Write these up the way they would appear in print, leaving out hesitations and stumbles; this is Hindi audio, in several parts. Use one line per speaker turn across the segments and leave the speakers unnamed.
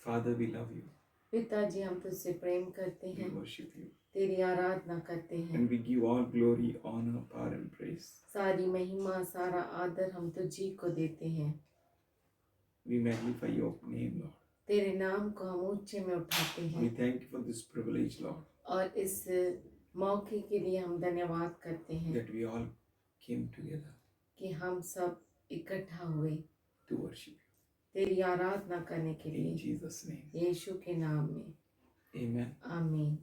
Father, we love you.
पिताजी हम तुझसे प्रेम करते
We
हैं,
worship you.
तेरी आराधना करते हैं।
And we give all glory, honor, power, and praise.
सारी महिमा सारा आदर हम तुझी को देते हैं।
We magnify your name, Lord.
तेरे नाम को हम ऊंचे में उठाते
We
हैं
thank you for this privilege, Lord,
और इस मौके के लिए हम धन्यवाद करते हैं
that we all came together
कि हम सब इकट्ठा हुए
to worship
तेरी आराधना करने के
you. In
लिए
Jesus' name.
यीशु के नाम में,
Amen.
आमीन।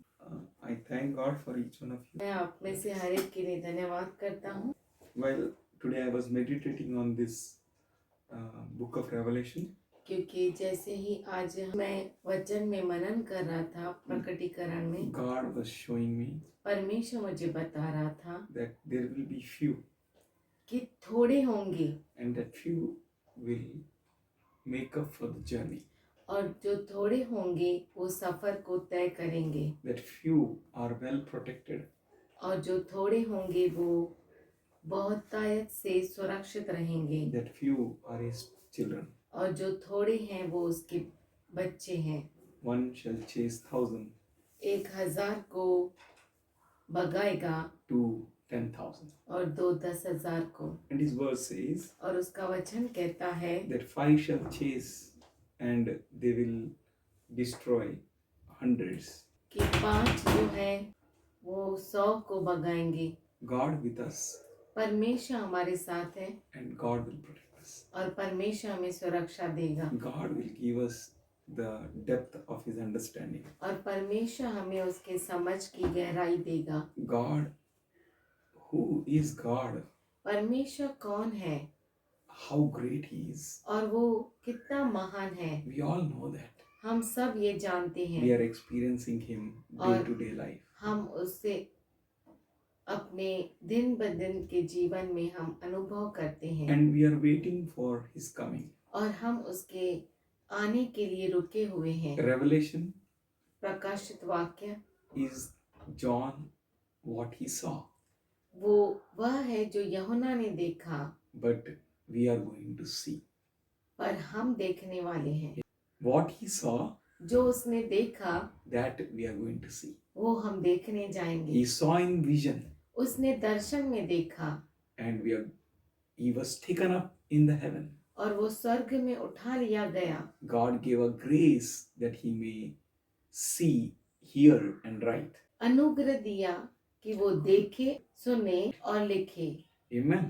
I thank God for each one of you.
मैं आप में से हर एक के लिए धन्यवाद करता हूँ।
Well, today I was meditating on this book of Revelation.
क्योंकि जैसे ही आज मैं वचन में मनन कर रहा था, प्रकटीकरण में
God was showing me
परमेश्वर मुझे बता रहा था
that there will be few,
कि थोड़े होंगे
and that few will make up for the journey.
और जो थोड़े होंगे वो सफर को तय करेंगे,
That few are well protected,
और जो थोड़े होंगे वो बहुतायत से सुरक्षित रहेंगे,
that few are his children.
और जो थोड़े हैं वो उसके बच्चे हैं।
One shall chase 1,000,
1,000 को भगाएगा
2 10,000.
और 2 10,000 को।
And his verse says
और उसका वचन कहता है
that 5 shall chase and they will destroy hundreds.
कि 5 जो है वो 100 को भगाएंगे।
God with us,
परमेश्वर हमारे साथ है
and God will protect us.
और परमेश्वर हमें सुरक्षा देगा
God will give us the depth of his understanding.
और परमेश्वर हमें उसके समझ की गहराई देगा।
God, who is God,
परमेश्वर कौन है
how great he is,
और वो कितना महान है,
we all know that.
हम सब ये जानते
We
हैं।
are experiencing him day to day life.
हम उससे अपने दिन ब दिन के जीवन में हम अनुभव करते हैं
And we are waiting for his coming.
और हम उसके आने के लिए रुके हुए हैं।
Revelation
प्रकाशित वाक्य
is John what he saw,
वह है जो यूहन्ना ने देखा,
but we are going to see.
पर हम देखने वाले हैं।
What he saw,
जो उसने देखा
that we are going to see.
वो हम देखने जाएंगे।
He saw in vision,
उसने दर्शन में देखा
and he was taken up in the heaven.
और वो स्वर्ग में उठा लिया गया।
God gave a grace that he may see, hear, and write.
अनुग्रह दिया कि वो देखे, सुने और लिखे।
Amen.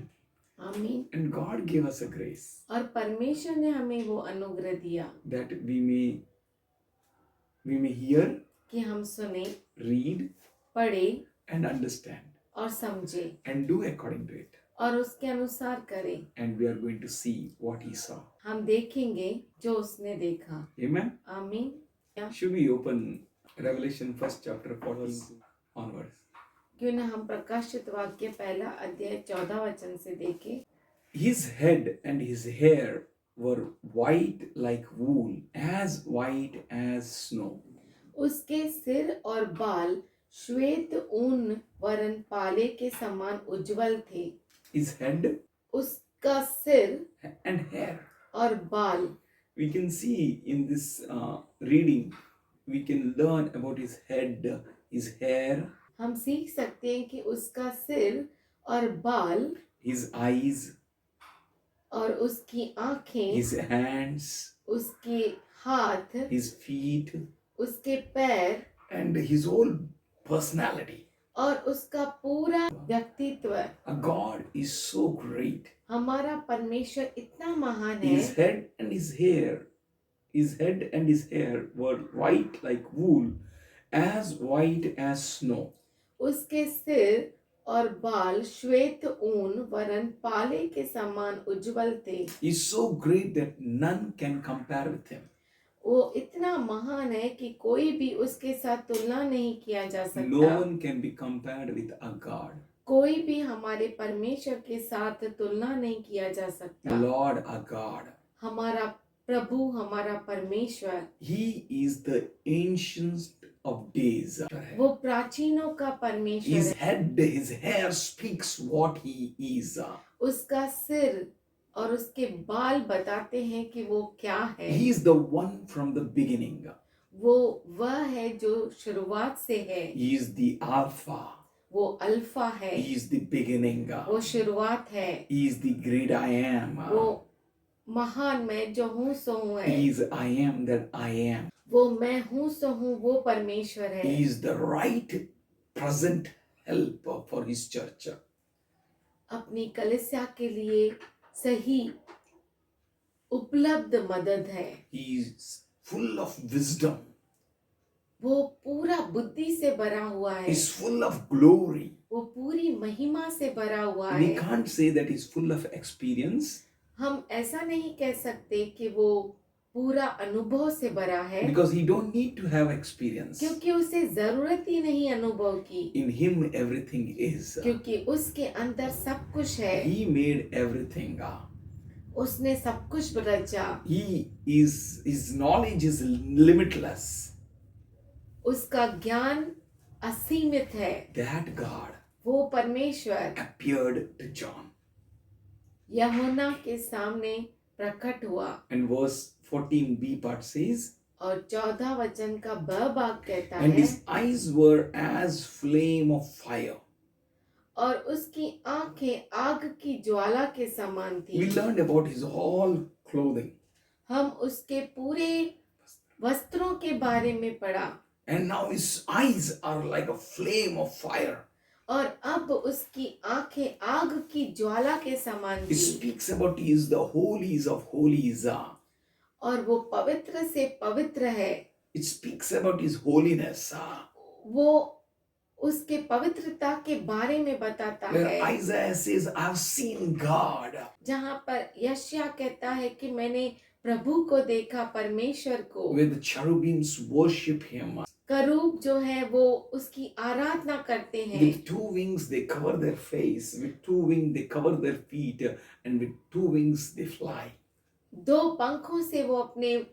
आमीन।
And God gave us a grace
और परमेश्वर ने हमें वो अनुग्रह दिया
that we may hear,
कि हम सुने,
read,
पढ़े
and understand,
और समझे
and do according to it.
और उसके अनुसार करें।
And we are going to see what he saw.
हम देखेंगे जो उसने देखा।
Amen.
आमीन।
Should we open Revelation 1st chapter 14 onwards?
क्यों न हम प्रकाशित वाक्य पहला अध्याय 14 वचन से देखें।
His head and his hair were white like wool, as white as snow.
उसके सिर और बाल श्वेत ऊन वरन पाले के समान उज्जवल थे।
His head
उसका सिर
and hair.
और बाल।
We can see in this reading, we can learn about his head, his hair,
हम सीख सकते हैं कि उसका सिर और बाल,
his eyes,
और उसकी आंखें,
his hands,
उसके हाथ,
his feet,
उसके पैर
and his whole personality.
और उसका पूरा व्यक्तित्व।
God is so great.
हमारा परमेश्वर इतना महान है।
His head and his hair were white like wool, as white as snow.
उसके सिर और बाल श्वेत ऊन वरन पाले के समान उज्जवल थे।
He is so great that none can compare with him.
वो इतना महान है कि कोई भी उसके साथ तुलना नहीं किया जा सकता।
No one can be compared with a God.
कोई भी हमारे परमेश्वर के साथ तुलना नहीं किया जा सकता।
Lord, a God.
हमारा प्रभु, हमारा परमेश्वर,
He is the ancient of days.
वो प्राचीनों का परमेश्वर
His
है।
head, his hair speaks what he is.
उसका सिर और उसके बाल बताते हैं कि वो क्या है।
He is the one from the beginning.
वो वह है जो शुरुआत से है।
He is the Alpha.
वो अल्फा है।
He is the beginning.
वो शुरुआत है।
He is the great I am.
वो महान मैं जो हूँ सो हूँ है।
He is I am that I am.
वो मैं हूँ सो हूँ वो परमेश्वर है।
He is the right present help for his church.
अपनी कलीसिया के लिए सही उपलब्ध मदद है।
He is full of wisdom.
वो पूरा बुद्धि से भरा हुआ है।
He is full of glory.
वो पूरी महिमा से भरा हुआ
We
है।
can't say that he is full of experience
हम ऐसा नहीं कह सकते कि वो पूरा अनुभव से भरा है,
because he don't need to have experience.
क्योंकि उसे जरूरत ही नहीं अनुभव की,
In him everything is.
क्योंकि उसके अंदर सब कुछ है।
He made everything.
उसने सब कुछ रचा।
His knowledge is limitless.
उसका ज्ञान असीमित है।
That God
वो परमेश्वर
appeared to John.
यूहन्ना के सामने प्रकट हुआ।
And verse 14b part says,
और 14 वचन का ब भाग कहता
and
है,
his eyes were as flame of fire.
और उसकी आंखें आग की ज्वाला के समान थी।
We learned about his whole clothing.
हम उसके पूरे वस्त्रों के बारे में पढ़ा।
And now his eyes are like a flame of fire.
और अब उसकी आंखें आग की ज्वाला के समान
He
थी।
speaks about he is the holies of holies.
और वो पवित्र से पवित्र है।
It speaks about his holiness.
वो उसके पवित्रता के बारे में बताता
Where
है।
Isaiah says, I've seen God.
जहाँ पर यशायाह कहता है कि मैंने प्रभु को देखा, परमेश्वर को।
Where the cherubims worship him.
करूब जो है वो उसकी आराधना करते हैं।
With two wings they cover their face, with two wings they cover their feet, and with two wings they fly.
दो पंखों से वो अपने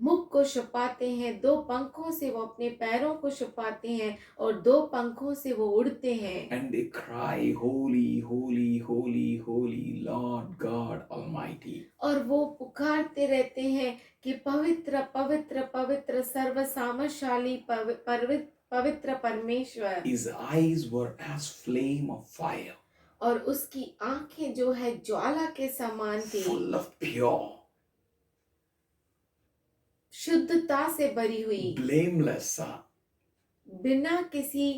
मुख को छुपाते हैं, दो पंखों से वो अपने पैरों को छुपाते हैं, और दो पंखों से वो उड़ते हैं।
And they cry, Holy, holy, holy, holy, Lord God Almighty.
और वो पुकारते रहते हैं कि पवित्र पवित्र पवित्र सर्वसामर्थशाली पवित्र परमेश्वर।
His eyes were as flame of fire,
और उसकी आंखें जो है ज्वाला के समान थी,
full of pure,
शुद्धता से भरी हुई,
blameless.
बिना किसी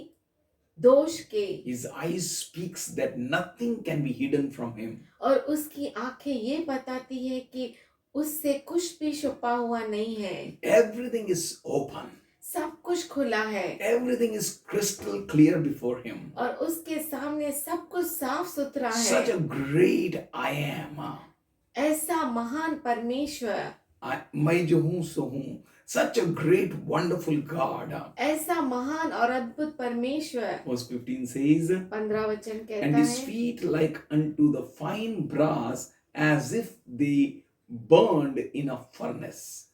दोष के।
His eyes speaks that nothing can be hidden from him.
और उसकी आंखें ये बताती है कि उससे कुछ भी छुपा हुआ नहीं है।
Everything is open.
सब कुछ खुला है।
Everything is crystal clear before him.
और उसके सामने सब कुछ साफ सुथरा है।
Such a great I am.
ऐसा महान परमेश्वर,
मैं जो हूँ सो हूँ. Such a great wonderful God.
ऐसा महान और अद्भुत परमेश्वर।
Verse 15 says,
15 वचन कहता
and his
है,
feet like unto the fine brass, as if they burned in a furnace.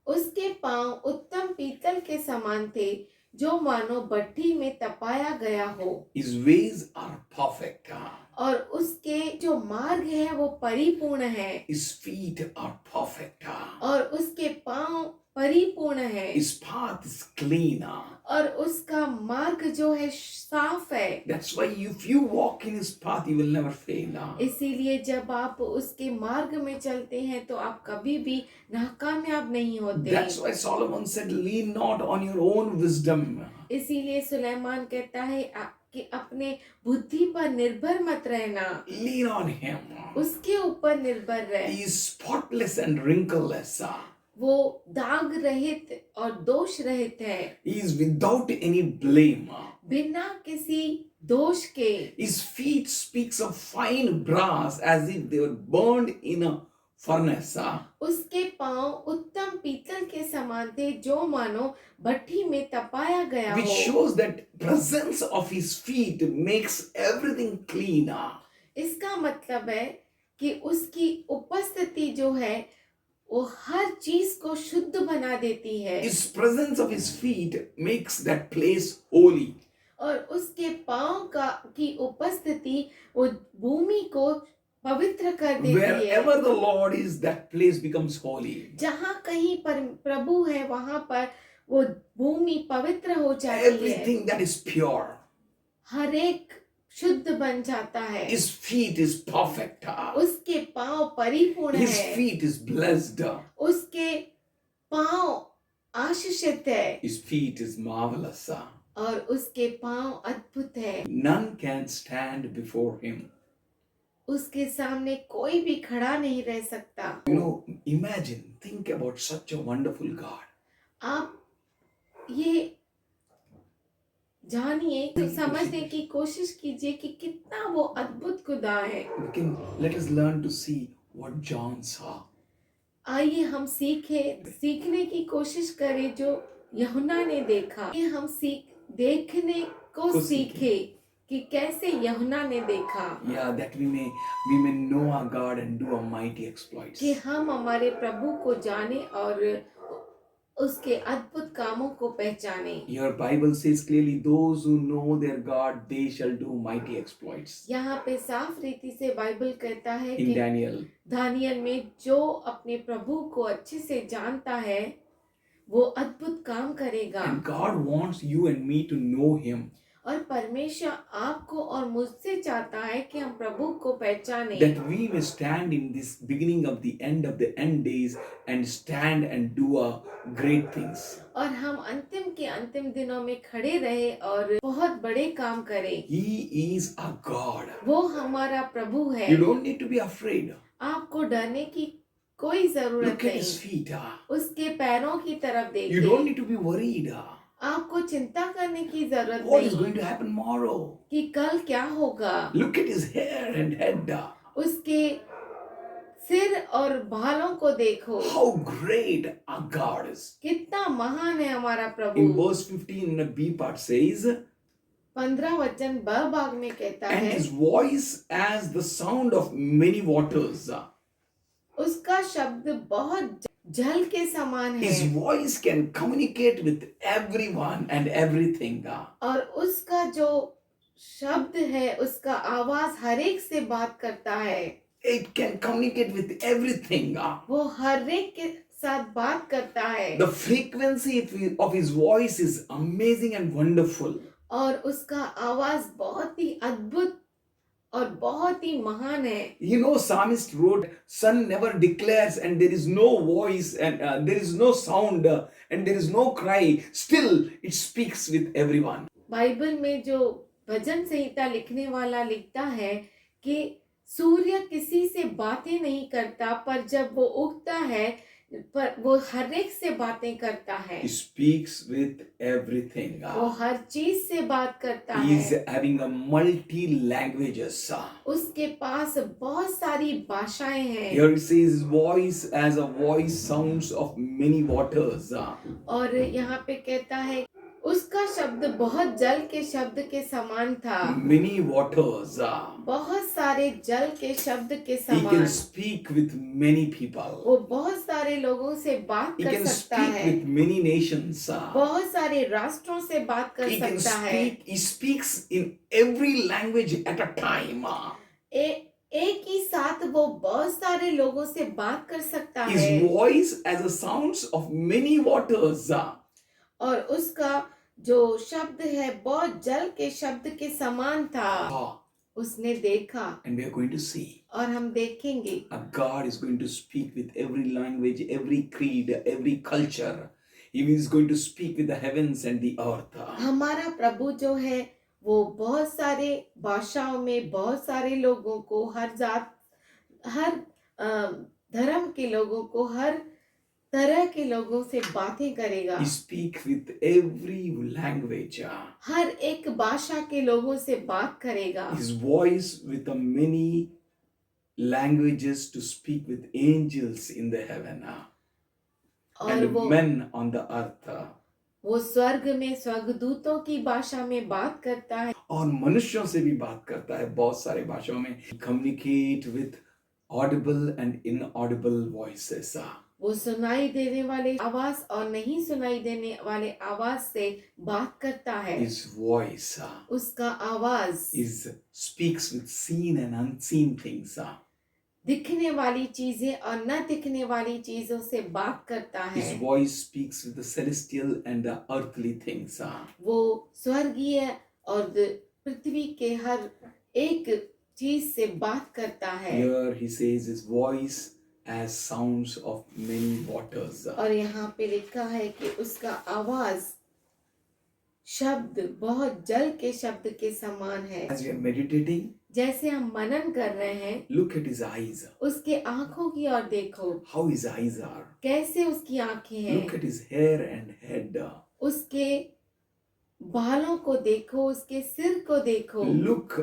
उसके पांव उत्तम पीतल के समान थे, जो मानो भट्ठी में तपाया गया हो।
His ways are perfect.
और उसके जो मार्ग है वो परिपूर्ण है।
His feet are perfect.
और उसके पांव परिपूर्ण है।
His path is clean.
और उसका मार्ग जो है साफ है।
That's why if you walk in his path, you will never fail.
इसीलिए जब आप उसके मार्ग में चलते हैं तो आप कभी भी नाकामयाब नहीं होते।
That's why Solomon said, lean not on your own wisdom.
इसीलिए सुलेमान कहता है कि अपने बुद्धि पर निर्भर मत रहना,
Lean on him.
उसके ऊपर निर्भर रह।
He is spotless and wrinkleless.
वो दाग रहित और दोष रहित है,
He is without any blame.
बिना किसी दोष के।
His feet speaks of fine brass as if they were burned in a furnace.
उसके पांव उत्तम पीतल के समान थे, जो मानो भट्ठी में तपाया गया
Which
हो।
shows that presence of his feet makes everything clean.
इसका मतलब है कि उसकी उपस्थिति जो है वो हर चीज को शुद्ध बना देती है।
His presence of his feet makes that place holy.
और उसके पांव की उपस्थिति वो भूमि को पवित्र कर देती है।
Wherever the Lord is, that place becomes holy.
जहाँ कहीं पर प्रभु है वहां पर वो भूमि पवित्र हो जाती है।
Everything that is pure,
हर एक शुद्ध बन जाता है।
his feet is perfect.
उसके पांव परिपूर्ण
His
है।
feet is blessed.
उसके पांव आशीषित है
His feet is marvelous.
और उसके पांव अद्भुत है।
None can stand before him.
उसके सामने कोई भी खड़ा नहीं रह सकता।
Imagine, think about such a wonderful God.
आप ये जानिए तो समझने की कोशिश कीजिए कि कितना वो अद्भुत खुदा है।
Let us learn to see what John saw.
आइए हम सीखने की कोशिश करें जो यूहन्ना ने देखा। ये हम देखने को सीखे कि कैसे यूहन्ना ने देखा।
Yeah, that we may know our God and do our mighty exploits.
कि हम हमारे प्रभु को जाने और उसके अद्भुत कामों को पहचाने।
Your Bible says clearly, those who know their God, they shall do mighty exploits.
यहाँ पे साफ रीति से बाइबल कहता है
In
कि दानियल में जो अपने प्रभु को अच्छे से जानता है वो अद्भुत काम करेगा।
And God wants you and me to know Him.
और परमेश्वर आपको और मुझसे चाहता है कि हम प्रभु को पहचाने।
That we may stand in this beginning of the end days and stand and do great things.
और हम अंतिम के अंतिम दिनों में खड़े रहे और बहुत बड़े काम करें।
He is our God.
वो हमारा प्रभु है।
You don't need to be afraid.
आपको डरने की कोई जरूरत
Look at
नहीं।
His feet.
उसके पैरों की तरफ देखिए।
You don't need to be worried.
आपको चिंता करने की जरूरत
What is
नहीं
going to happen tomorrow?
कि कल क्या होगा।
Look at His hair and head.
उसके सिर और बालों को देखो।
How great our God is.
कितना महान है हमारा प्रभु।
In verse 15, B part says,
15 वचन ब भाग में कहता
and
है
His voice as the sound of many waters.
उसका शब्द बहुत जल के समान है।
His voice can communicate with everyone and everything.
और उसका जो शब्द है उसका आवाज हर एक से बात करता है।
It can communicate with everything.
वो हर एक के साथ बात करता है।
The frequency of His voice is amazing and wonderful.
और उसका आवाज बहुत ही अद्भुत और बहुत ही महान है।
Psalmist wrote, sun never declares and there is no voice and there is no sound and there is no cry. Still, it speaks with everyone.
Bible में जो भजन संहिता लिखने वाला लिखता है कि सूर्य किसी से बातें नहीं करता पर जब वो उगता है पर वो हर एक से बातें करता है।
He speaks with everything.
वो हर चीज से बात करता
He is
है।
having a multi languages.
उसके पास बहुत सारी भाषाएं हैं।
Here it says his voice as a voice sounds of many waters.
और यहाँ पे कहता है उसका शब्द बहुत जल के शब्द के समान था।
Many waters.
बहुत सारे जल के शब्द के
He
समान।
can speak with many people.
वो बहुत सारे लोगों से बात
He
कर
can
सकता
speak
है।
with many nations.
बहुत सारे राष्ट्रों से बात कर
He can
सकता है।
speak. He speaks in every language at a time.
एक ही साथ वो बहुत सारे लोगों से बात कर सकता है।
His voice as a sounds of many waters.
और उसका जो शब्द है बहुत जल के शब्द के समान था। उसने देखा
And we are going to see.
और हम देखेंगे
A God is going to speak with every language, every creed, every culture. He is going to speak with the heavens and the earth.
हमारा प्रभु जो है वो बहुत सारे भाषाओं में बहुत सारे लोगों को हर जात हर धर्म के लोगों को हर तरह के लोगों से बातें करेगा।
He speaks with every language.
हर एक भाषा के लोगों से बात करेगा।
His voice with the many languages to speak with angels in the heaven
और
and
वो
men on the earth.
वो स्वर्ग में स्वर्गदूतों की भाषा में बात करता है
और मनुष्यों से भी बात करता है बहुत सारे भाषाओं में। Communicate with audible and inaudible voices.
वो सुनाई देने वाले आवाज और नहीं सुनाई देने वाले आवाज से बात करता है।
His voice
उसका आवाज
speaks with seen and unseen things.
दिखने वाली चीजें और न दिखने वाली चीजों से बात करता
His
है।
voice speaks with the celestial and the earthly things.
वो स्वर्गीय और पृथ्वी के हर एक चीज से बात करता है।
Here he says his voice as sounds of many waters.
और यहाँ पे लिखा है कि उसका आवाज शब्द बहुत जल के शब्द के समान है।
As we are meditating,
जैसे हम मनन कर रहे हैं,
look at his eyes.
उसके आंखों की ओर देखो,
How his eyes are.
कैसे उसकी आंखें
Look
हैं।
at his hair and head.
उसके बालों को देखो, उसके सिर को देखो,
Look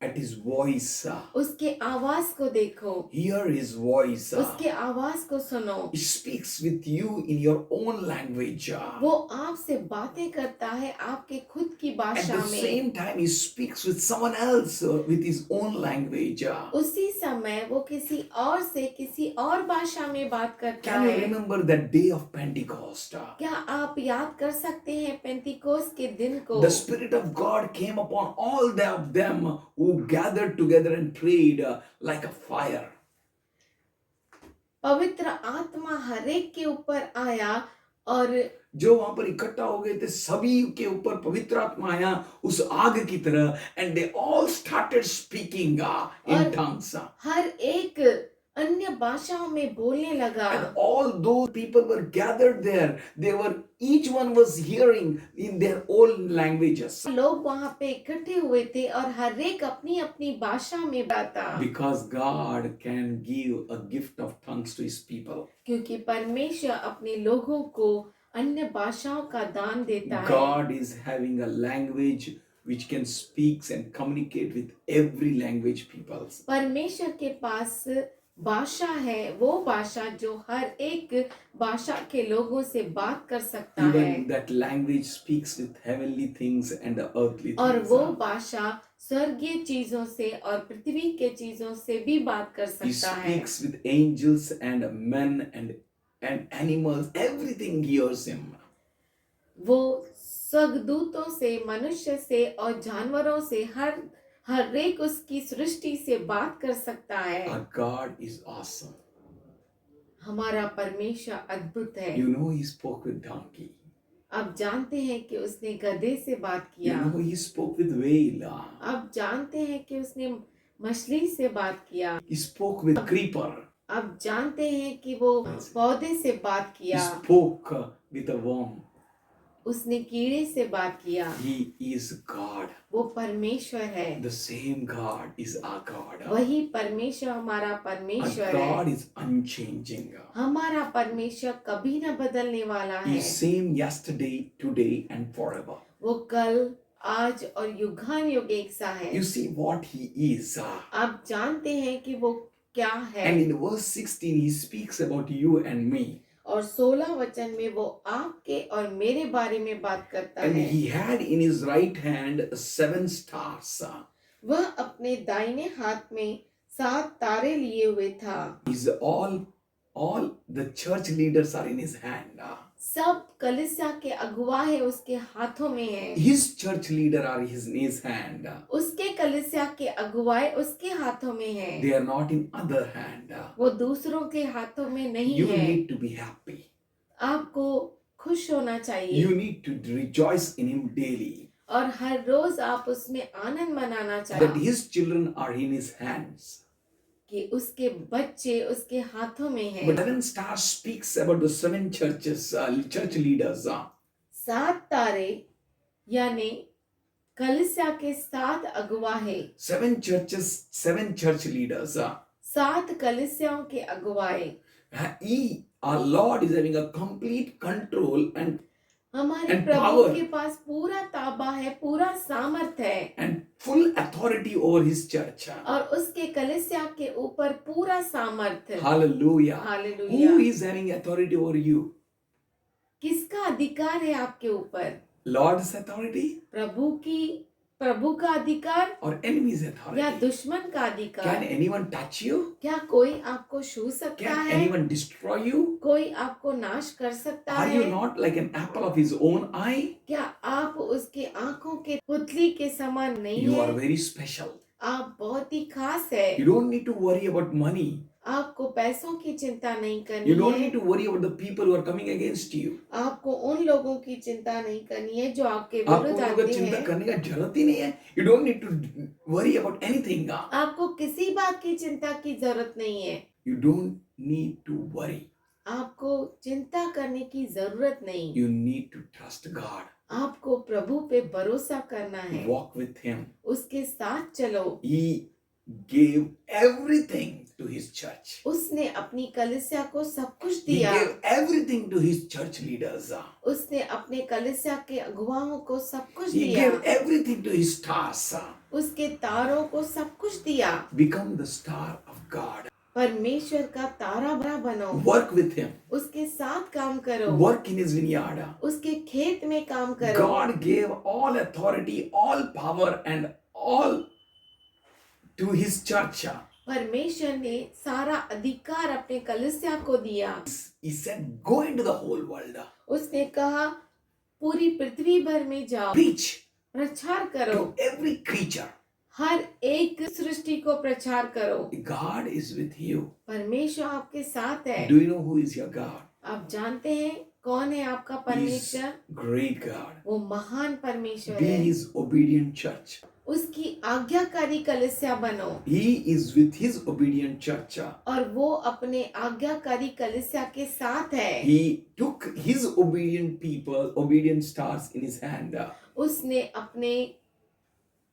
at his voice.
उसके आवाज को देखो,
Hear his voice.
उसके आवाज को सुनो।
He speaks with you in your own language.
वो आपसे बातें करता है आपके खुद की
At
भाषा
the
में।
same time, he speaks with someone else with his own language.
उसी समय वो किसी और से किसी और भाषा में बात करता
Can you
है।
remember that day of Pentecost?
क्या आप याद कर सकते हैं पेंटिकोस के दिन को?
The Spirit of God came upon all of them who gathered together and prayed like a fire.
पवित्र आत्मा हरेक के ऊपर आया और
जो वहां पर इकट्ठा हो गए थे सभी के ऊपर पवित्र आत्मा आया उस आग की तरह, and they all started speaking in
और
tongues.
हर एक अन्य भाषाओं में बोलने लगा।
And all those people were gathered there. Each one was hearing in their own languages.
लोग वहां पे इकट्ठे हुए थे और हर एक अपनी अपनी भाषा में बाता।
Because God can give a gift of tongues to his people.
क्योंकि परमेश्वर अपने लोगों को अन्य भाषाओं का दान देता है।
God is having a language which can speak and communicate with every language peoples.
परमेश्वर के पास भाषा है, वो भाषा जो हर एक भाषा के लोगों से बात कर सकता है।
Even that language speaks with heavenly things and the earthly
और
things.
वो भाषा स्वर्गीय चीजों से और पृथ्वी के चीजों से भी बात कर
He
सकता है।
speaks with angels and men and animals. Everything hears him.
वो स्वर्गदूतों से, मनुष्य से और जानवरों से हर एक उसकी सृष्टि से बात कर सकता है।
Our God is awesome.
हमारा परमेश्वर अद्भुत है।
You know he spoke with donkey.
आप जानते हैं कि उसने गधे से बात
You
किया।
know he spoke with whale.
आप जानते हैं कि उसने मछली से बात किया।
He spoke with creeper.
आप जानते हैं कि वो पौधे से बात
He
किया।
spoke with a worm.
उसने कीड़े से बात किया।
He is God.
वो परमेश्वर है।
The same God is our God.
वही परमेश्वर हमारा
Our
परमेश्वर
God
है।
is unchanging.
हमारा परमेश्वर कभी न बदलने वाला
He
है।
is same yesterday, today and forever.
वो कल, आज और युगान युग एक सा है।
You see what he is.
आप जानते हैं कि वो क्या है।
And in verse 16 he speaks about you and me.
और 16 वचन में वो आपके और मेरे बारे में बात करता
And
है।
he had in his right hand 7 stars.
वह अपने दाहिने हाथ में 7 तारे लिए हुए था।
Is all the church leaders are in his hand.
सब कलीसिया के अगुवा है उसके हाथों में है।
His church leader are in his hand.
उसके कलीसिया के अगुवाई उसके हाथों में है।
They are not in other hand.
वो दूसरों के हाथों में नहीं
You
है।
need to be happy.
आपको खुश होना चाहिए
You need to rejoice in him daily.
और हर रोज आप उसमें आनंद मनाना
That
चाहिए
his children are in his hands.
कि उसके बच्चे उसके हाथों में हैं।
But 7 stars speaks about the 7 churches, church leaders.
7 तारे यानी कलीसिया के 7 अगुवा है।
7 churches, 7 church leaders.
7 कलीसियाओं के अगुवाई।
Our Lord is having a complete control
हमारे
And
प्रभु
power.
के पास पूरा ताबा है, पूरा सामर्थ है
and full authority over his church.
और उसके कलीसिया के ऊपर पूरा सामर्थ है।
Hallelujah.
Hallelujah.
Who is having authority over you?
किसका अधिकार है आपके ऊपर?
Lord's authority
प्रभु का अधिकार
or enemy's
या
authority?
दुश्मन का
Can
अधिकार?
anyone touch you?
क्या कोई आपको छू सकता
Can
है?
anyone destroy you?
कोई आपको नाश कर सकता
Are
है?
you not like an apple of his own eye?
क्या आप उसके आंखों के पुतली के समान नहीं
You are
है?
very special.
आप बहुत ही खास है।
You don't need to worry about money.
आपको पैसों की चिंता नहीं
You
करनी
don't
है।
need to worry about the people who are coming against you.
आपको उन लोगों की चिंता नहीं करनी है जो आपके
आपको
विरुद्ध
उन लोगों का
आते
चिंता
हैं।
करने का जरूरत ही नहीं है. You don't need to worry about anything.
आपको किसी बात की चिंता की जरूरत नहीं है।
You don't need to worry.
आपको चिंता करने की जरूरत नहीं।
You need to trust God.
आपको प्रभु पे भरोसा करना है।
Walk with Him.
उसके साथ चलो।
He gave everything to His church.
उसने अपनी कलीसिया को सब कुछ
He
दिया।
gave everything to His church leaders.
उसने अपने कलीसिया के अगुवाओं को सब कुछ
He
दिया।
gave everything to His stars.
उसके तारों को सब कुछ दिया।
Become the star of God.
परमेश्वर का तारा बड़ा बनो।
Work with Him.
उसके साथ काम करो।
Work in His vineyard.
उसके खेत में काम करो।
God gave all authority, all power, and all to His church.
परमेश्वर ने सारा अधिकार अपने कलीसिया को दिया।
He said, go into the whole world.
उसने कहा पूरी पृथ्वी भर में जाओ।
Preach
प्रचार करो।
to every creature.
हर एक सृष्टि को प्रचार करो।
God is with you.
परमेश्वर आपके साथ है।
Do you know who is your God?
आप जानते हैं कौन है आपका
He is
परमेश्वर?
great God.
वो महान परमेश्वर
Be
है।
His obedient church.
उसकी आज्ञाकारी कलीसिया बनो।
He is with His obedient church.
और वो अपने आज्ञाकारी कलीसिया के साथ है।
He took His obedient people, obedient stars in His hand.
उसने अपने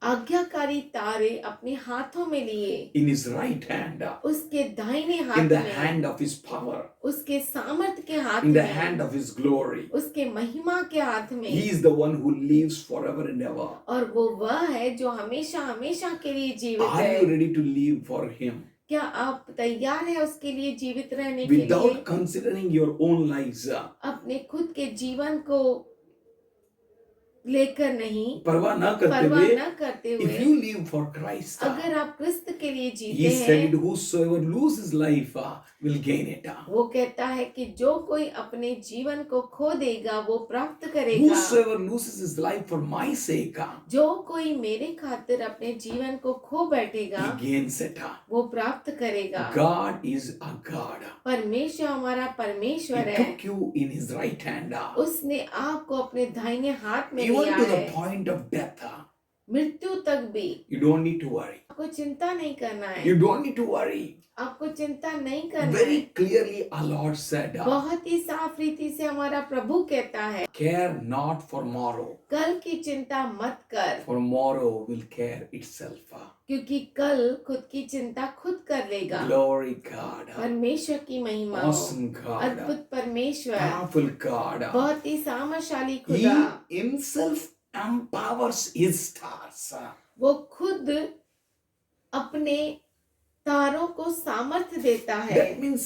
आज्ञाकारी तारे अपने हाथों में लिए।
In His right hand.
उसके दाहिने हाथ
In the
में।
hand of His power.
उसके सामर्थ के हाथ
In the
में।
hand of His glory.
उसके महिमा के हाथ में।
He is the one who lives forever and ever.
और वो वह है जो हमेशा हमेशा के लिए जीवित
Are
है।
you ready to live for Him?
क्या आप तैयार हैं उसके लिए जीवित रहने के लिए?
Without considering your own lives.
अपने खुद के जीवन को लेकर नहीं,
परवाह न करते
परवाह
हुए,
न करते
if
हुए,
you live for Christ,
अगर आप क्रिस्त के लिए
He
जीते
said it,
हैं,
whosoever loses life will gain it.
वो कहता है कि जो कोई अपने जीवन को खो देगा वो प्राप्त करेगा।
Whosoever loses his life for my sake,
जो कोई मेरे खातिर अपने जीवन को खो बैठेगा
he gains it.
वो प्राप्त करेगा।
God is a God.
परमेश्वर हमारा परमेश्वर
He
है।
took you in His right hand.
उसने आपको अपने दाहिने हाथ में
Even
लिया
to the
है,
point of death.
मृत्यु तक भी।
You don't need to worry.
आपको चिंता नहीं करना है।
You don't need to worry.
आपको चिंता नहीं करना
Very
है।
clearly our Lord said,
बहुत ही साफ रीति से हमारा प्रभु कहता है,
care not for tomorrow,
कल की चिंता मत कर,
for tomorrow will care itself.
क्योंकि कल खुद की चिंता खुद कर लेगा।
Glory God.
परमेश्वर की महिमा हो।
Awesome God.
अद्भुत परमेश्वर,
Powerful God.
बहुत ही सामर्थशाली
He
खुदा,
himself empowers His stars.
वो खुद अपने तारों को सामर्थ्य देता है।
That means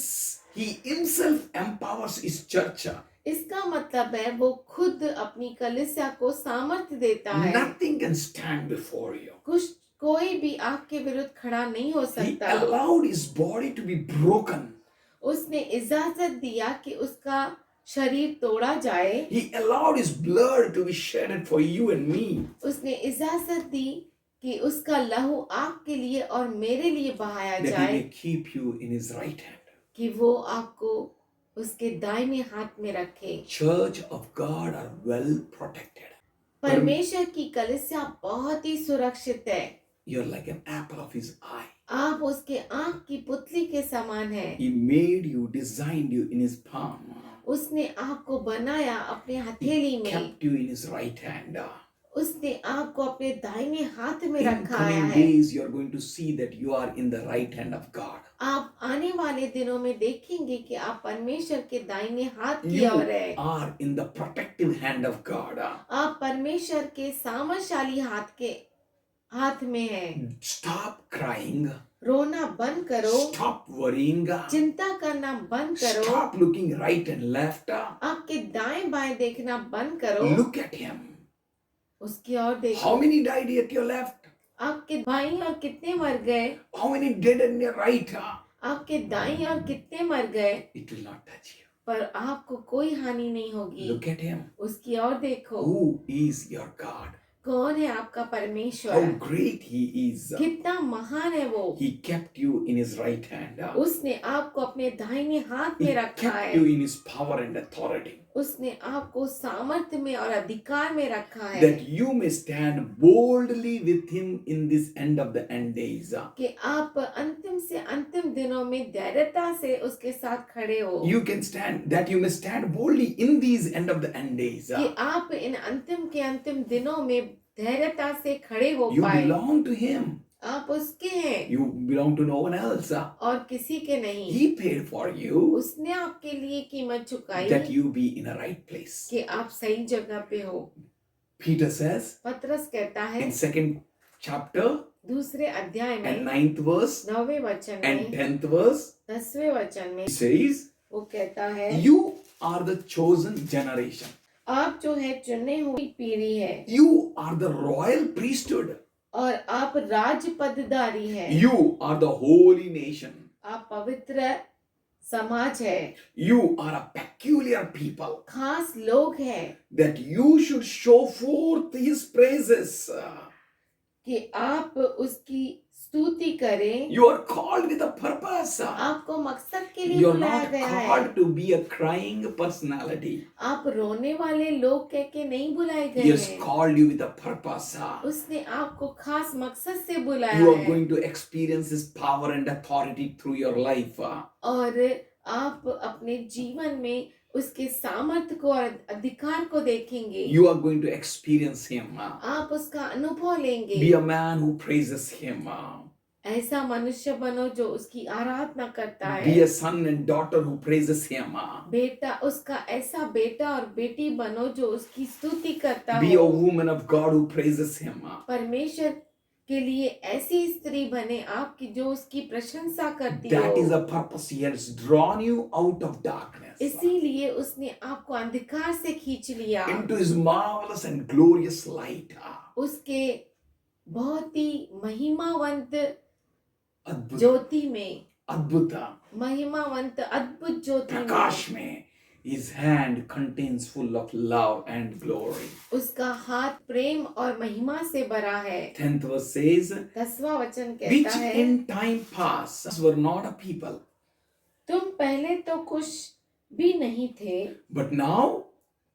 He himself empowers His church.
इसका मतलब है वो खुद अपनी कलीसिया को सामर्थ्य देता है।
Nothing can stand before you.
कुछ कोई भी आपके विरुद्ध खड़ा नहीं हो
He
सकता।
allowed His body to be broken.
उसने इजाजत दिया कि उसका शरीर तोड़ा जाए।
He allowed His blood to be shedded for you and me.
उसने इजाजत दी कि उसका लहू आपके लिए और मेरे लिए बहाया
That He
जाए,
may keep you in His right hand.
कि वो आपको उसके दाहिने हाथ में रखे।
Church of God are well protected.
परमेश्वर की कलीसिया बहुत ही सुरक्षित है।
You're like an apple of His eye.
आप उसके आंख की पुतली के समान हैं।
He made you, designed you in His palm.
उसने आपको बनाया अपने हथेली
He
में।
kept you in His right hand.
उसने आपको अपने दाहिने हाथ में
In
रखा
coming
है।
days, you are going to see that you are in the right hand of God.
आप आने वाले दिनों में देखेंगे कि आप परमेश्वर के दाहिने हाथ की
You
ओर है।
are in the protective hand of God.
आप परमेश्वर के सामर्थशाली हाथ में हैं।
Stop crying.
रोना बंद करो,
Stop worrying.
चिंता करना बंद करो,
Stop looking right and left.
आपके दाएं बाएं देखना बंद करो,
Look at Him.
उसकी ओर देखो।
How many died at your left?
आपके बाईं ओर कितने मर गए,
How many dead in your right?
आपके दाईं ओर कितने मर गए,
It will not touch you.
पर आपको कोई हानि नहीं होगी।
Look at Him.
उसकी ओर देखो।
Who is your God?
कौन है आपका
How
परमेश्वर,
great He is.
कितना महान है वो।
He kept you in His right hand.
उसने आपको अपने दाहिने हाथ
He
में रखा
kept
है,
you in His power and authority.
उसने आपको सामर्थ्य में और अधिकार में रखा है
That you may stand boldly with Him in this end of the end days.
कि आप अंतिम से अंतिम दिनों में धैर्यता से उसके साथ खड़े हो,
You can stand, that you may stand boldly in these end of the end days.
कि आप इन अंतिम के अंतिम दिनों में धैर्यता से खड़े हो
You
पाए।
belong to Him.
आप उसके हैं
You belong to no one else.
और किसी के नहीं।
He paid for you
उसने आपके लिए कीमत चुकाई
that you be in a right place.
कि आप सही जगह पे हो।
Peter says
पतरस कहता है
in 2nd chapter
दूसरे अध्याय
and
में
9th verse
9वें वचन
and
में
10th verse,
10वें वचन में
he says,
वो कहता है
you are the chosen generation.
आप जो है चुने हुई पीढ़ी है
You are the royal priesthood.
और आप राज पदधारी है,
You are the holy nation.
आप पवित्र समाज है,
You are a peculiar people.
खास लोग हैं
That you should show forth His praises.
कि आप उसकी स्तुति करें।
You are called with a purpose.
आपको मकसद के लिए
You are
बुलाया
not
गया है।
called to be a crying personality.
आप रोने वाले लोग कह के नहीं बुलाए गए
He has
हैं,
called you with a purpose.
उसने आपको खास मकसद से बुलाया
You are
है
going to experience His power and authority through your life.
और आप अपने जीवन में उसके सामर्थ्य को और अधिकार को देखेंगे।
You are going to experience Him.
आप उसका अनुभव लेंगे।
Be a man who praises Him.
ऐसा मनुष्य बनो जो उसकी आराधना करता
Be
है।
a son and daughter who praises Him.
बेटा उसका ऐसा बेटा और बेटी बनो जो उसकी स्तुति करता
Be a
हो।
woman of God who praises Him.
परमेश्वर के लिए ऐसी स्त्री बने आपकी जो उसकी प्रशंसा करती
That is
हो।
a purpose. He has drawn you out of darkness
इसीलिए उसने आपको अंधकार से खींच लिया
into His marvelous and glorious light.
उसके बहुत ही महिमावंत
अद्भुत
ज्योति में,
अद्भुत
महिमावंत अद्भुत ज्योति में।
प्रकाश में His hand contains full of love and glory.
उसका हाथ प्रेम और महिमा से भरा है।
10th verse says,
10वां वचन
which
कहता है
in time past were not a people,
तुम पहले तो कुछ भी नहीं थे
but now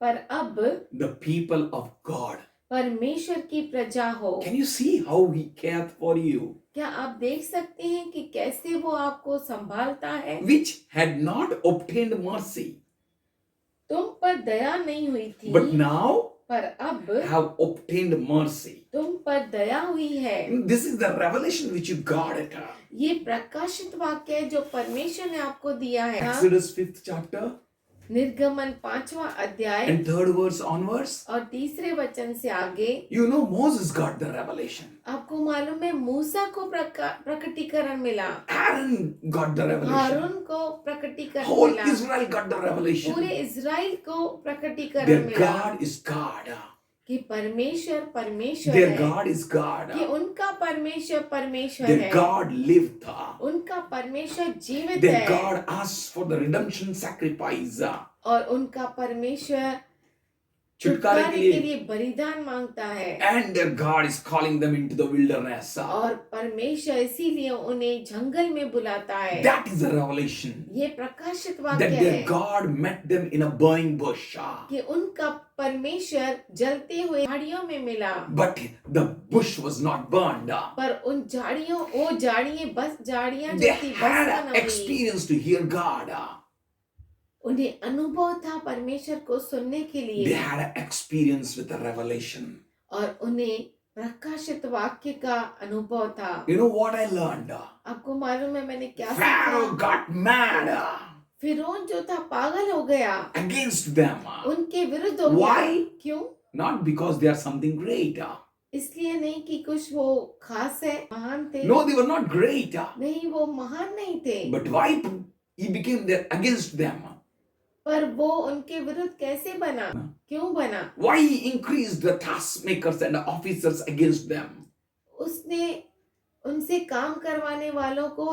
पर अब
the people of God.
परमेश्वर की प्रजा हो।
Can you see how He cares for you?
क्या आप देख सकते हैं कि कैसे वो आपको संभालता है।
Which had not obtained mercy,
तुम पर दया नहीं हुई थी
but now
पर अब
have obtained mercy.
तुम पर दया हुई है।
This is the revelation which you got it.
ये प्रकाशित वाक्य है जो परमेश्वर ने आपको दिया है।
Exodus 5th chapter
निर्गमन 5वां अध्याय
and 3rd verse onwards.
और 3 वचन से आगे
You know Moses got the revelation.
आपको मालूम है मूसा को प्रकटीकरण मिला,
Aaron got the revelation.
हारून को प्रकटीकरण
Whole
मिला,
Israel got the revelation.
पूरे इज़राइल को प्रकटीकरण
Their
मिला
God is God.
कि परमेश्वर परमेश्वर
Their
है,
God is God.
कि उनका परमेश्वर परमेश्वर
Their
है,
God lived.
उनका परमेश्वर जीवित
Their
है
God asked for the redemption sacrifice.
और उनका परमेश्वर
छुटकारे
छुटकारे
के
के
लिए.
लिए बलिदान मांगता है
And their God is calling them into the wilderness.
और परमेश्वर इसीलिए उन्हें जंगल में बुलाता है।
That is a revelation.
ये प्रकाशित वाक्य
That
है
their God met them in a burning bush.
कि उनका परमेश्वर जलते हुए झाड़ियों में मिला,
But the bush was not burned.
पर उन झाड़ियों वो झाड़ियां बस झाड़ियां
They
जो थी बस
had
न
an
हुई।
experience to hear God.
उन्हें अनुभव था परमेश्वर को सुनने के
They
लिए
had an experience with a revelation.
और उन्हें प्रकाशित वाक्य का अनुभव था।
You know what I learned?
आपको मालूम है मैंने क्या
Pharaoh
सीखा?
got mad
फिरौन जो था पागल हो गया,
against them.
उनके विरुद्ध हो गया।
Why?
क्यों?
Not because they are something great.
इसलिए नहीं कि कुछ वो खास है, महान थे।
No, they were not great.
नहीं, वो महान नहीं थे,
But why he became there against them?
पर वो उनके विरुद्ध कैसे बना? क्यों बना?
Why he increased the taskmakers and the officers against them?
उसने उनसे काम करवाने वालों को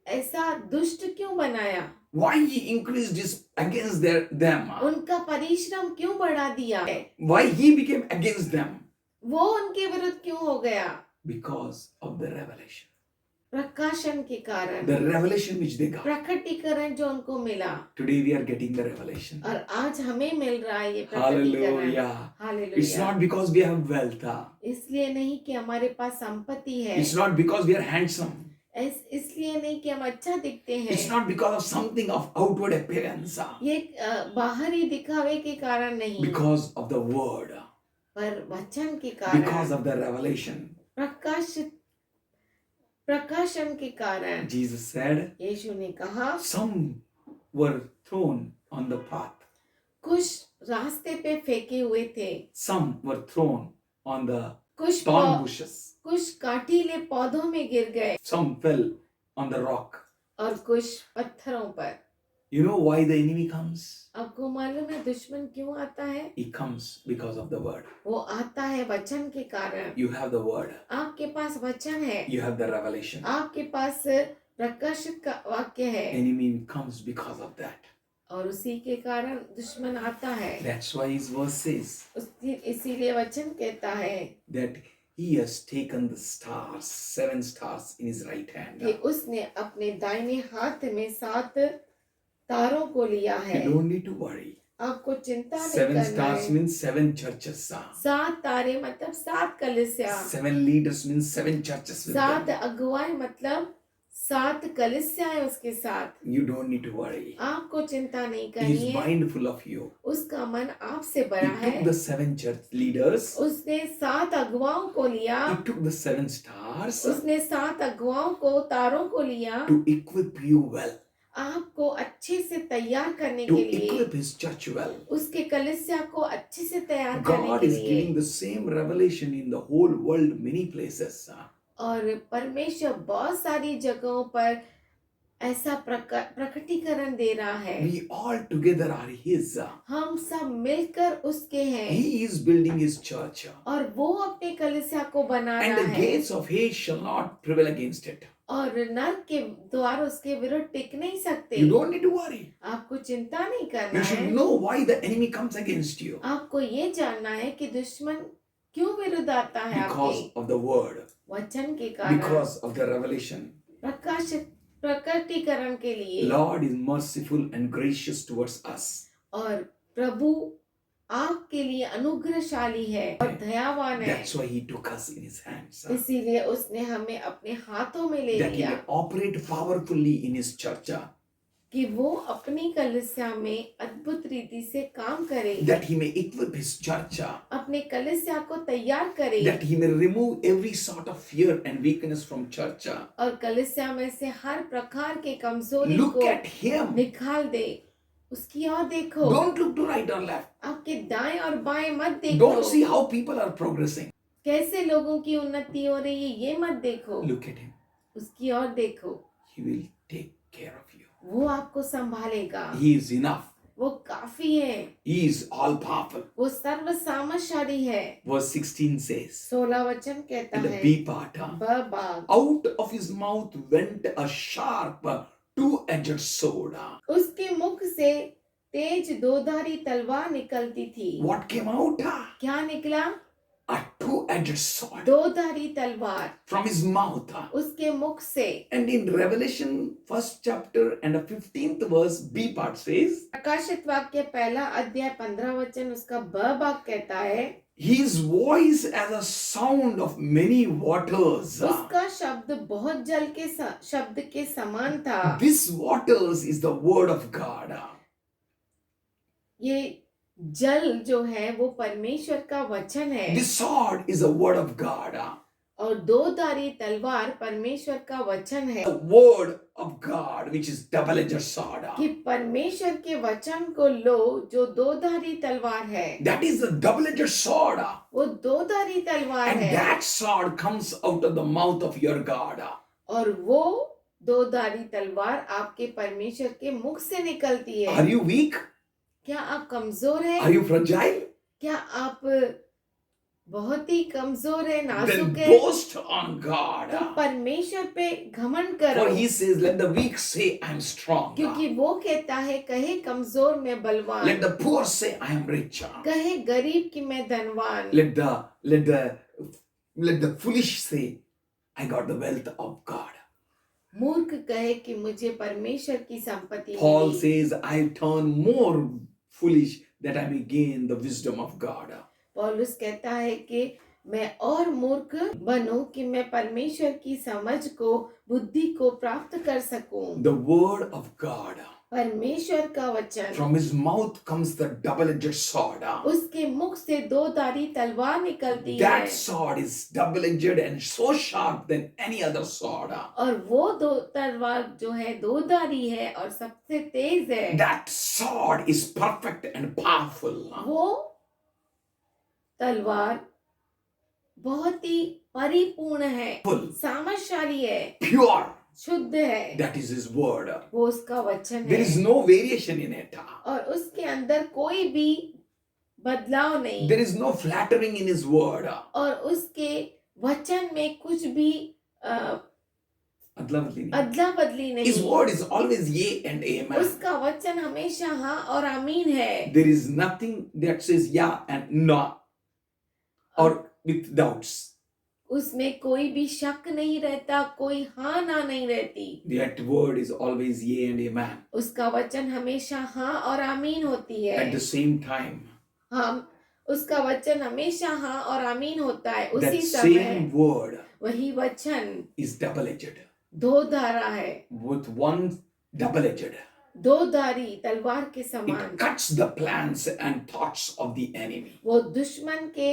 ऐसा दुष्ट क्यों बनाया?
Why he increased his against them?
उनका परिश्रम क्यों बढ़ा दिया?
Why he became against them?
वो उनके विरुद्ध क्यों हो गया?
Because of the revelation.
प्रकाशन के कारण,
The revelation which they got.
प्रकटीकरण जो उनको मिला।
Today we are getting the revelation.
और आज हमें मिल रहा है ये प्रकटीकरण।
Hallelujah. It's
hallelujah.
not because we have wealth.
इसलिए नहीं कि हमारे पास संपत्ति है,
It's not because we are handsome.
इसलिए नहीं कि हम अच्छा दिखते
It's
हैं,
not because of something of outward appearance.
ये बाहरी दिखावे के कारण नहीं,
Because of the word.
पर वचन के
Because
कारण,
of the revelation.
प्रकाशन के कारण।
Jesus said,
यीशु ने कहा,
some were thrown on the path.
कुछ रास्ते पे फेंके हुए थे,
Some were thrown on the
कुछ
thorn bushes.
कुछ कांटीले पौधों में गिर गए
Some fell on the rock.
और कुछ पत्थरों पर।
You know why the enemy comes?
आपको मालूम है दुश्मन क्यों आता है?
He comes because of the word.
वो आता है वचन के कारण।
You have the word.
आपके पास वचन है,
You have the revelation.
आपके पास प्रकाशित का वाक्य है,
Enemy comes because of that.
और उसी के कारण दुश्मन आता है।
That's why his verse says
इसीलिए वचन कहता है
that he has taken the stars, 7 stars in his right hand.
कि उसने अपने दाहिने हाथ में 7 तारों को लिया है।
You don't need to worry.
आपको चिंता नहीं
7
करना
stars
है।
means 7 churches.
7 तारे मतलब 7 कलीसिया,
7 leaders means 7 churches with
7
them.
अगुवाई मतलब 7 कलीसियाएं उसके साथ।
You don't need to worry.
आपको चिंता नहीं
He
करनी
is
है,
mindful of you.
उसका मन आपसे
He
बड़ा
took
है।
the 7 church leaders.
उसने 7 अगुवाओं को लिया,
He took the 7 stars
उसने 7 अगुवाओं को, तारों को लिया,
to equip you well,
आपको अच्छे से तैयार करने
to
के लिए,
equip his church well.
उसके कलीसिया को अच्छे से तैयार करने
God
के
is
लिए।
giving the same revelation in the whole world, many places.
और परमेश्वर बहुत सारी जगहों पर ऐसा प्रकटीकरण दे रहा है।
We all together are his.
हम सब मिलकर उसके हैं,
He is building his church.
और वो अपने कलीसिया को बना
And
रहा
the
है,
gates of hate shall not prevail against it.
और नरक के द्वार उसके विरुद्ध टिक नहीं सकते।
You don't need to worry.
आपको चिंता नहीं करना
You should
है।
know why the enemy comes against you.
आपको ये जानना है कि दुश्मन क्यों विरुद्ध आता है
Because
आपके
of the word.
वचन के कारण,
Because of the revelation.
प्रकटीकरण के लिए।
Lord is merciful and gracious towards us.
और प्रभु आपके लिए अनुग्रहशाली है और दयावान है,
That's why he took us in his hands.
इसीलिए उसने हमें अपने हाथों में ले
That he
लिया
may operate powerfully in his church.
कि वो अपनी कलीसिया में अद्भुत रीति से काम करे,
That he may equip his church.
अपने कलीसिया को तैयार करे,
That he may remove every sort of fear and weakness from church.
और कलीसिया में से हर प्रकार के कमजोरी
Look
को
at him.
निकाल दे। उसकी ओर देखो,
Don't look to right or left.
आपके दाएं और बाएं मत देखो।
Don't see how people are progressing.
कैसे लोगों की उन्नति हो रही है ये मत देखो,
Look at him.
उसकी ओर देखो।
He will take care of you.
वो आपको संभालेगा,
He is enough.
वो काफी है,
He is all powerful.
वो सर्व सामर्थशाली है।
Verse 16 says,
16 वचन कहता
in the
है,
B part,
Bagh
out of his mouth went a sharp, two-edged sword.
उसके मुख से तेज दोधारी तलवार निकलती थी।
What came out?
क्या निकला?
A two-edged sword
दोधारी तलवार
from his mouth.
उसके मुख से।
And in Revelation 1st chapter and the 15th verse, B part says,
प्रकाशित वाक्य 1 अध्याय 15 वचन उसका भाग कहता है,
his voice as a sound of many waters.
उसका शब्द बहुत जल के शब्द के समान था।
This waters is the word of God.
ये जल जो है वो परमेश्वर का वचन है,
This sword is the word of God.
और दोधारी तलवार परमेश्वर का वचन है।
The word of God, which is double-edged sword.
कि परमेश्वर के वचन को लो जो दोधारी तलवार है,
That is the double-edged sword.
वो दोधारी तलवार
And
है,
that sword comes out of the mouth of your God.
और वो दोधारी तलवार आपके परमेश्वर के मुख से निकलती है।
Are you weak?
क्या आप कमजोर हैं?
Are you fragile?
क्या आप बहुत ही कमजोर है,
then
नाजुक है,
boast on God.
तो परमेश्वर पे घमंड
For
करो,
he says, let the weak say, I am strong.
क्योंकि वो कहता है कहे कमजोर मैं बलवान,
Let the poor say, I am rich.
कहे गरीब कि मैं धनवान,
Let the foolish say, I got the wealth of God.
मूर्ख कहे कि मुझे परमेश्वर की संपत्ति
Paul
milli.
says, I turn more foolish that I may gain the wisdom of God.
पौलुस कहता है कि मैं और मूर्ख बनूं कि मैं परमेश्वर की समझ को, बुद्धि को प्राप्त कर सकूं।
The word of God.
परमेश्वर का वचन,
From his mouth comes the double-edged sword.
उसके मुख से दो धारी तलवार निकलती है,
That sword is double-edged and so sharp than any other sword.
और वो दो तलवार जो है दो धारी है और सबसे तेज है।
That sword is perfect and powerful.
वो तलवार बहुत ही परिपूर्ण है,
Full,
सामर्थशाली है,
pure.
शुद्ध है,
That is his word.
वो उसका वचन
There
है,
is no variation in it.
और उसके अंदर कोई भी बदलाव नहीं,
There is no flattering in his word.
और उसके वचन में कुछ भी अदला बदली नहीं।
His word is always yea and amen.
उसका वचन हमेशा हाँ और आमीन है।
There is nothing that says yeah and no or with doubts.
उसमें कोई भी शक नहीं रहता, कोई हाँ ना नहीं रहती।
That word is always yea and amen.
उसका वचन हमेशा हाँ और आमीन होती है।
At the same time,
हम उसका वचन हमेशा हाँ और आमीन होता है।
that
उसी समय
same word
वही वचन
is double-edged.
दो धारा है,
With one double-edged,
दो धारी तलवार के समान।
it cuts the plans and thoughts of the enemy.
वो दुश्मन के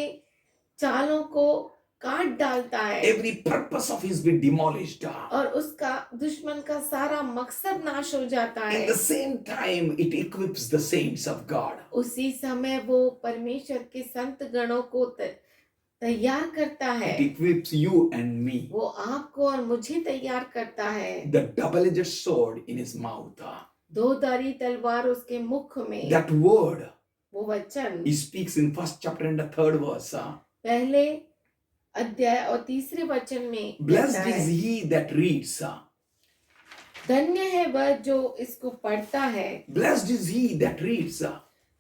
चालों को काट डालता है,
Every purpose of his be demolished.
और उसका दुश्मन का सारा मकसद नाश हो जाता है।
In the same time, it equips the saints of God.
उसी समय वो परमेश्वर के संत गणों को तैयार करता है।
It equips you and me.
वो आपको और मुझे तैयार करता है।
The double-edged sword in his mouth.
दो धारी तलवार उसके मुख में।
That word,
वो वचन
he speaks in first chapter and the third verse.
पहले अध्याय और तीसरे वचन में
Blessed
कहता
is
है,
he that reads.
धन्य है वह जो इसको पढ़ता है।
Blessed is he that reads.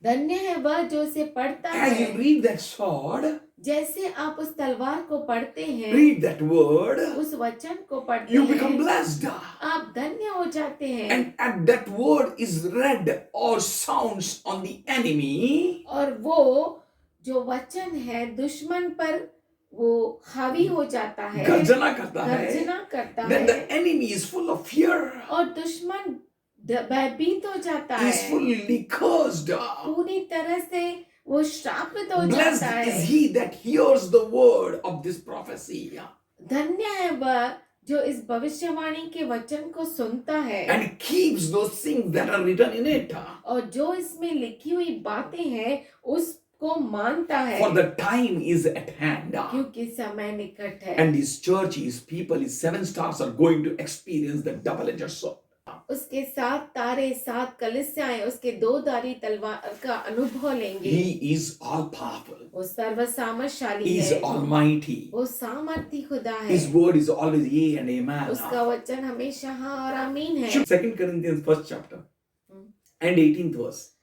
धन्य है वह जो इसे पढ़ता
As
है।
you read that sword,
जैसे आप उस तलवार को पढ़ते हैं,
read that word,
उस वचन को पढ़ते
you become
हैं,
blessed.
आप धन्य हो जाते हैं।
And at that word is read or sounds on the enemy,
और वो जो वचन है दुश्मन पर वो हावी हो जाता है,
गर्जना करता है.
गर्जना करता
Then
है,
the enemy is full of fear.
और दुश्मन भयभीत हो जाता
He is
है,
fully cursed.
पूरी तरह से वो श्रापित हो
Blessed
जाता
is
है।
he that hears the word of this prophecy
धन्य है वह जो इस भविष्यवाणी के वचन को सुनता है,
and keeps those things that are written in it.
और जो इसमें लिखी हुई बातें हैं उसको मानता है,
For the time is at hand.
क्योंकि समय निकट है।
And his church, his people, his 7 stars are going to experience the double-edged sword.
उसके 7 तारे, 7 कलिसियाएं उसके दो धारी तलवार का अनुभव लेंगे।
He is all powerful.
वो सर्वसामर्थशाली
He is
है,
almighty.
वो सामर्थी खुदा है,
His word is always yea and amen.
उसका वचन हमेशा हाँ और आमीन है।
2 Corinthians 1st chapter and 18th verse.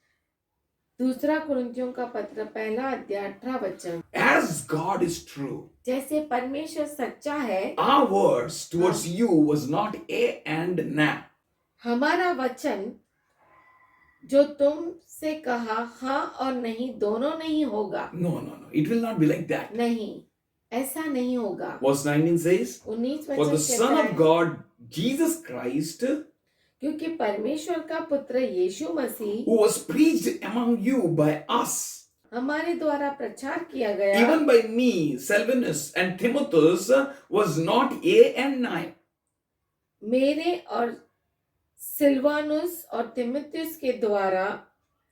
दूसरा कुरिन्थियों का पत्र पहला अध्याय 18 वचन।
As God is true,
जैसे परमेश्वर सच्चा है,
our words towards you was not a and na.
हमारा वचन जो तुम से कहा हाँ और नहीं दोनों नहीं होगा।
No. It will not be like that.
नहीं, ऐसा नहीं होगा।
Verse 19 says,
19
For
वचन
the
कहता
Son
है,
of God, Jesus Christ,
क्योंकि परमेश्वर का पुत्र यीशु मसीह
who was preached among you by us,
हमारे द्वारा प्रचार किया गया,
even by me, Silvanus and Timotheus, was not a and nine.
मेरे और सिल्वानुस और तिमुथियुस के द्वारा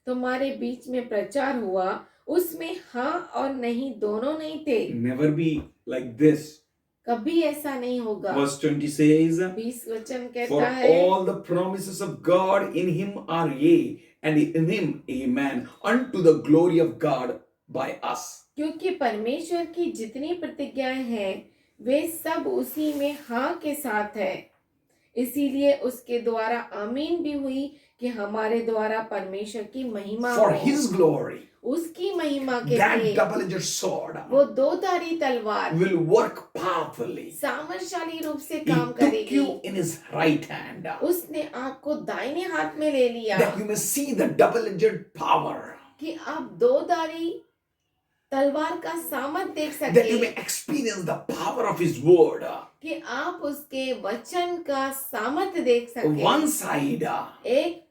तुम्हारे बीच में प्रचार हुआ, उसमें हाँ और नहीं दोनों नहीं थे।
Never be like this.
कभी ऐसा नहीं होगा।
Verse 20 says,
20 वचन
For
कहता है,
all the promises of God in him are yea, and in him amen, unto the glory of God by us.
क्योंकि परमेश्वर की जितनी प्रतिज्ञाएं हैं वे सब उसी में हाँ के साथ है। इसीलिए उसके द्वारा आमीन भी हुई कि हमारे द्वारा परमेश्वर की महिमा
For
हो।
His glory,
उसकी महिमा के
that
लिए
double-edged sword
वो दो-धारी तलवार
will work powerfully.
सामर्थशाली रूप से
He
काम
took
करेगी।
you in His right hand,
उसने आपको दाहिने हाथ में ले लिया
that you may see the double-edged power,
कि आप दो-धारी तलवार का सामर्थ देख
that you
सके,
may experience the power of His word.
कि आप उसके वचन का सामर्थ देख सके।
One side,
एक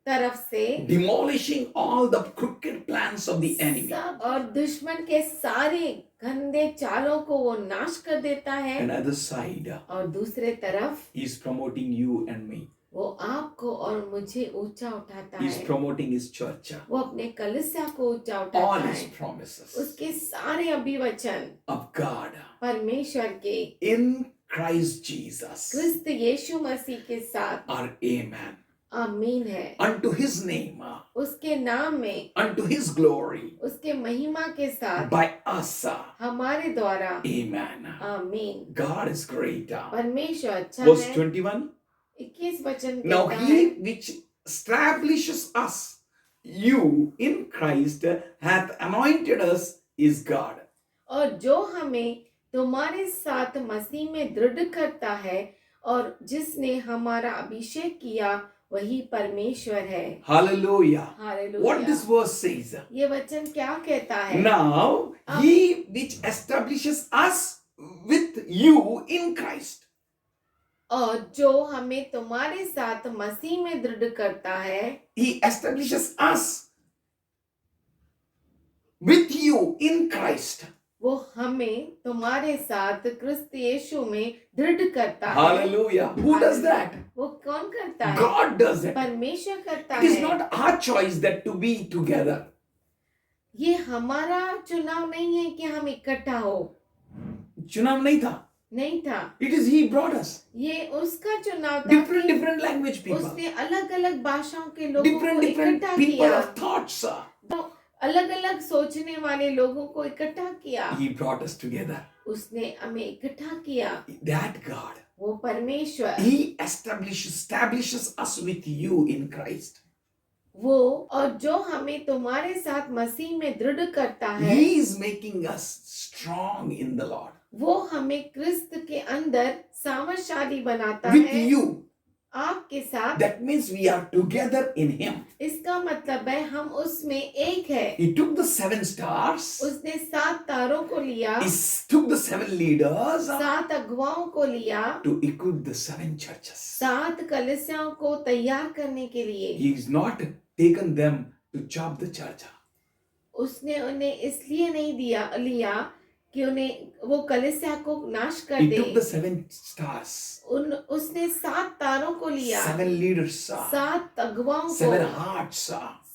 तरफ से
demolishing all the crooked plans of the enemy,
सब और दुश्मन के सारे गंदे चालों को वो नाश कर देता है,
and other side,
और दूसरे तरफ
He is promoting you and me.
वो आपको और मुझे ऊंचा उठाता
He is
है।
promoting His church.
वो अपने कलीसिया को ऊंचा
All
उठाता
His
है।
promises
उसके सारे अभिवचन
of God
परमेश्वर के
in Christ Jesus
क्रिस्त यीशु मसीह के साथ
are amen.
आमीन है।
Unto His name,
उसके नाम में,
unto His glory,
उसके महिमा के साथ
by us,
हमारे द्वारा
amen.
आमीन।
God is great.
परमेश्वर अच्छा
Verse
है।
21.
21 वचन
Now
कहता
He
है,
which establishes us, you in Christ, hath anointed us is God.
और जो हमें तुम्हारे साथ मसीह में दृढ़ करता है और जिसने हमारा अभिषेक किया वही परमेश्वर है।
Hallelujah. What
hallelujah.
this verse says.
ये वचन क्या कहता है?
Now He which establishes us with you in Christ.
और जो हमें तुम्हारे साथ मसीह में दृढ़ करता है,
He establishes us with you in Christ.
वो हमें तुम्हारे साथ क्रिस्त यीशु में दृढ़ करता है।
Hallelujah. Who does that?
वो कौन करता है?
God does it.
परमेश्वर करता
It is
है।
not our choice that to be together.
ये हमारा चुनाव नहीं है कि हम इकट्ठा हो,
चुनाव नहीं था.
नहीं था।
It is He brought us.
ये उसका चुनाव था
Different
कि
language people.
उसने अलग अलग भाषाओं के लोगों को
Different
इकट्ठा
people
किया,
of thoughts.
अलग अलग सोचने वाले लोगों को इकट्ठा किया।
He brought us together.
उसने हमें इकट्ठा किया।
That God.
वो परमेश्वर,
He establishes us with you in Christ.
वो और जो हमें तुम्हारे साथ मसीह में दृढ़ करता है,
He is making us strong in the Lord.
वो हमें क्रिस्त के अंदर सामर्थशाली बनाता
With
है,
you.
आपके साथ।
That means we are together in Him.
इसका मतलब है हम उसमें एक है।
He took the 7 stars.
उसने 7 तारों को लिया,
He took the 7 leaders
7 अगुवाओं को लिया,
to equip the 7 churches.
7 कलीसियाओं को तैयार करने के लिए।
He is not taken them to chop the church.
उसने उन्हें इसलिए नहीं लिया कि उन्हें वो कलीसिया को नाश कर
He
they.
took the 7 stars.
उसने 7 तारों को लिया,
7 leaders.
7 अगुवाओं
7
को,
hearts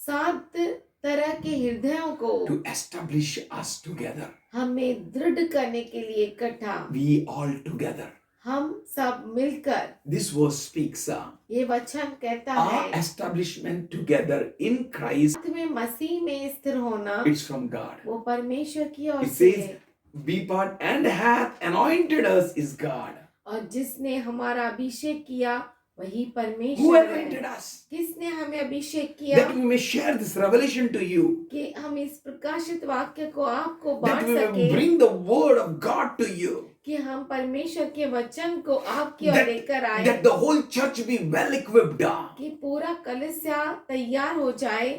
7 तरह के हृदयों को
to establish us together.
हमें दृढ़ करने के लिए इकट्ठा,
We all together.
हम सब मिलकर।
This verse speaks
ये वचन कहता
our
है
establishment together in Christ.
साथ में मसीह में स्थिर होना
It's from God.
वो परमेश्वर की ओर
It
से
says,
है।
be part and hath anointed us is God.
और जिसने हमारा अभिषेक किया वही
Who
परमेश्वर
anointed
है।
us?
किसने हमें अभिषेक किया
That we may share this revelation to you.
कि हम इस प्रकाशित वाक्य को आपको
That
बांट
we may
सके,
bring the word of God to you.
कि हम परमेश्वर के वचन को आपकी ओर
That,
लेकर आए,
that the whole church be well equipped.
कि पूरा कलीसिया तैयार हो जाए।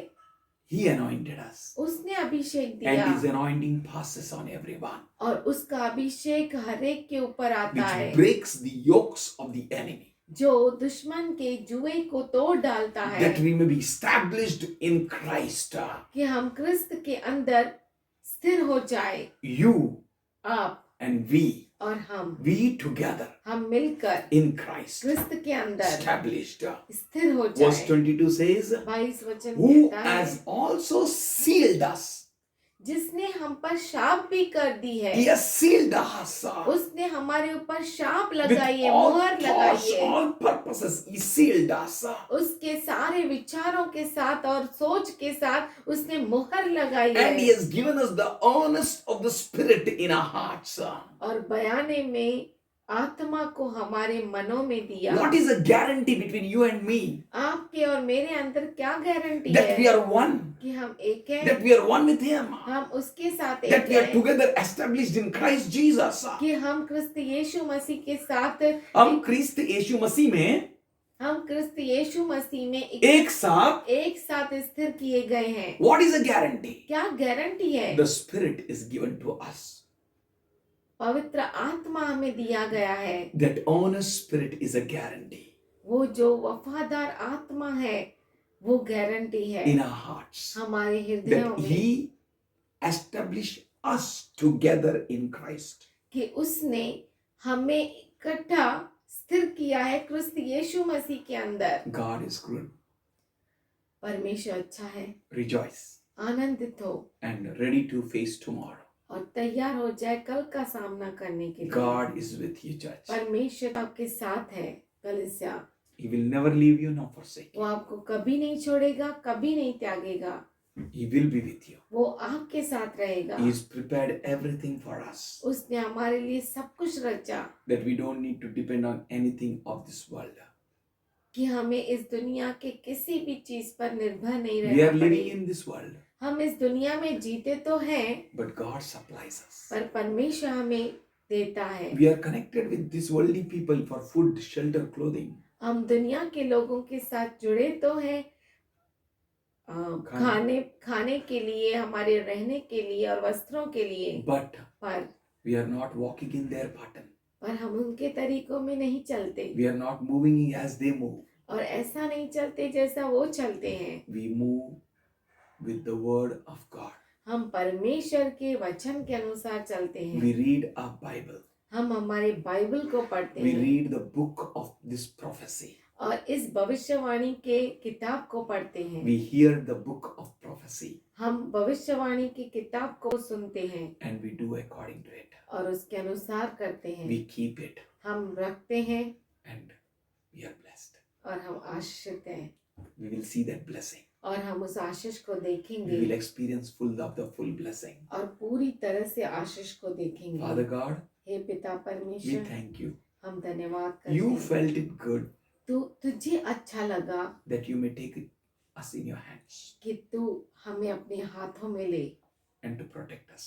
He anointed us.
उसने अभिषेक
And
दिया
His anointing passes on everyone.
और उसका अभिषेक हर एक के ऊपर आता है,
Which breaks the yokes of the enemy.
जो दुश्मन के जुए को तोड़ डालता है,
That we may be established in Christ.
कि हम क्रिस्त के अंदर स्थिर हो जाए।
You
आप
and we
और हम
together
हम मिलकर
in Christ.
क्रिस्त के अंदर
Established.
स्थिर हो
Verse
जाए।
22 says,
22 वचन
who
कहता है,
has also sealed us.
जिसने हम पर शाप भी कर दी है,
He has sealed us
उसने हमारे ऊपर शाप
with
लगाई है,
all
मोहर लगाई
thoughts,
है,
all purposes. He sealed us.
उसके सारे विचारों के साथ और सोच के साथ उसने मोहर लगाई
And He
है,
has given us the earnest of the Spirit in our hearts.
और बयाने में आत्मा को हमारे मनों में दिया।
What is the guarantee between you and me?
आपके और मेरे अंदर क्या गारंटी
That we
है
are one.
कि हम एक हैं,
That we are one with Him.
हम उसके साथ
That
एक
we are
हैं,
together established in Christ Jesus.
कि हम क्रिस्त यीशु मसीह के साथ
हम क्रिस्त यीशु मसीह में
हम क्रिस्त यीशु मसीह में
एक साथ
स्थिर किए गए हैं।
What is the guarantee?
क्या गारंटी है?
The Spirit is given to us.
पवित्र आत्मा हमें दिया गया है।
That honest Spirit is a guarantee
वो जो वफादार आत्मा है वो गारंटी है
in our hearts.
हमारे हृदयों
That
में,
He established us together in Christ.
कि उसने हमें इकट्ठा स्थिर किया है क्रिस्त यीशु मसीह के अंदर।
God is good.
परमेश्वर अच्छा है,
Rejoice
आनंदित हो
and ready to face tomorrow.
और तैयार हो जाए कल का सामना करने के लिए।
God is with you, church.
परमेश्वर आपके साथ है कलीसिया,
He will never leave you nor forsake
वो
you.
आपको कभी नहीं छोड़ेगा, कभी नहीं त्यागेगा,
He will be with you.
वो आपके साथ रहेगा।
He has prepared everything for us.
उसने हमारे लिए सब कुछ रचा
That we don't need to depend on anything of this world.
कि हमें इस दुनिया के किसी भी चीज पर निर्भर नहीं
We are
रहना
living
पड़े।
in this world,
हम इस दुनिया में जीते तो हैं,
but God supplies us.
पर परमेश्वर हमें देता है।
We are connected with these worldly people for food, shelter, clothing.
हम दुनिया के लोगों के साथ जुड़े तो हैं खाने के लिए, हमारे रहने के लिए और वस्त्रों के लिए,
But
पर
we are not walking in their pattern.
हम उनके तरीकों में नहीं चलते,
We are not moving as they move.
और ऐसा नहीं चलते जैसा वो चलते हैं।
We move with the word of God.
हम परमेश्वर के वचन के अनुसार चलते हैं।
We read our Bible.
हम हमारे बाइबल को पढ़ते
We
हैं
read the book of this prophecy.
और इस भविष्यवाणी के किताब को पढ़ते हैं।
We hear the book of prophecy
हम भविष्यवाणी की किताब को सुनते हैं
and we do according to it.
और उसके अनुसार करते हैं।
We keep it
हम रखते हैं
and we are blessed.
और हम आशीषित हैं,
We will see that blessing.
और हम उस आशीष को
We
देखेंगे
will experience full of the full blessing.
और पूरी तरह से आशीष को देखेंगे।
Father God,
हे पिता
we
परमेश्वर,
thank you.
हम धन्यवाद करते
You
हैं।
felt it good
तुझे अच्छा लगा
that you may take us in your hands
कि तू हमें अपने हाथों में ले
and to protect us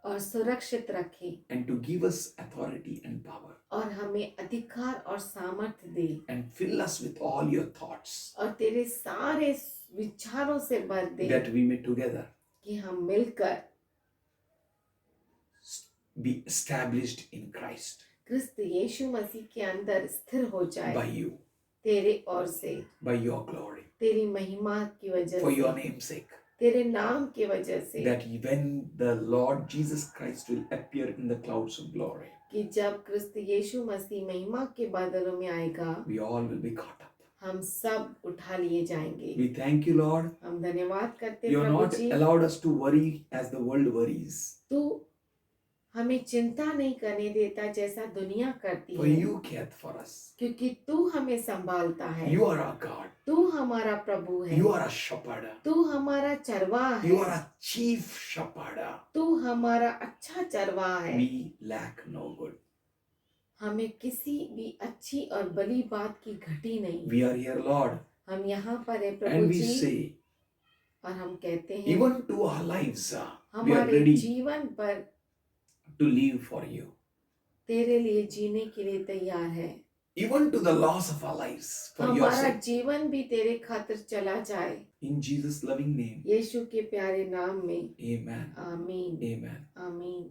और सुरक्षित रखे
and to give us authority and power
और हमें अधिकार और सामर्थ्य दे
and fill us with all your thoughts
और तेरे सारे विचारों से भर दे
that we may together
कि हम मिलकर
be established in Christ
क्रिस्त यीशु मसीह के अंदर स्थिर हो जाए
by you,
तेरे ओर से,
by your glory,
तेरी महिमा की वजह
for your
से,
name's sake.
तेरे नाम की वजह से,
That when the Lord Jesus Christ will appear in the clouds of glory,
कि जब क्रिस्त यीशु मसीह महिमा के बादलों में आएगा
we all will be caught up.
हम सब उठा लिए जाएंगे।
We thank you, Lord.
हम धन्यवाद करते
You
हैं
have
Prabhu
not
ji,
allowed us to worry as the world worries.
तू हमें चिंता नहीं करने देता जैसा दुनिया करती
For
है,
you cared for us.
क्योंकि तू हमें संभालता है।
You are our God.
तू हमारा प्रभु है,
You are a shepherd.
तू हमारा चरवाह
You are
है,
a chief shepherd.
तू हमारा अच्छा चरवाह है।
We lack no good.
हमें किसी भी अच्छी और बड़ी बात की घटी नहीं।
We are here, Lord,
हम यहाँ पर है प्रभु
and we
जी,
say,
और हम कहते हैं
even to our lives, we are
हमारे
ready
जीवन पर
to live for you.
तेरे लिए जीने के लिए तैयार है।
Even to the loss of our lives for your
हमारा
sake.
जीवन भी तेरे खातिर चला जाए,
In Jesus' loving name,
यीशु के प्यारे नाम में।
amen.
आमीन,
Amen.
आमीन।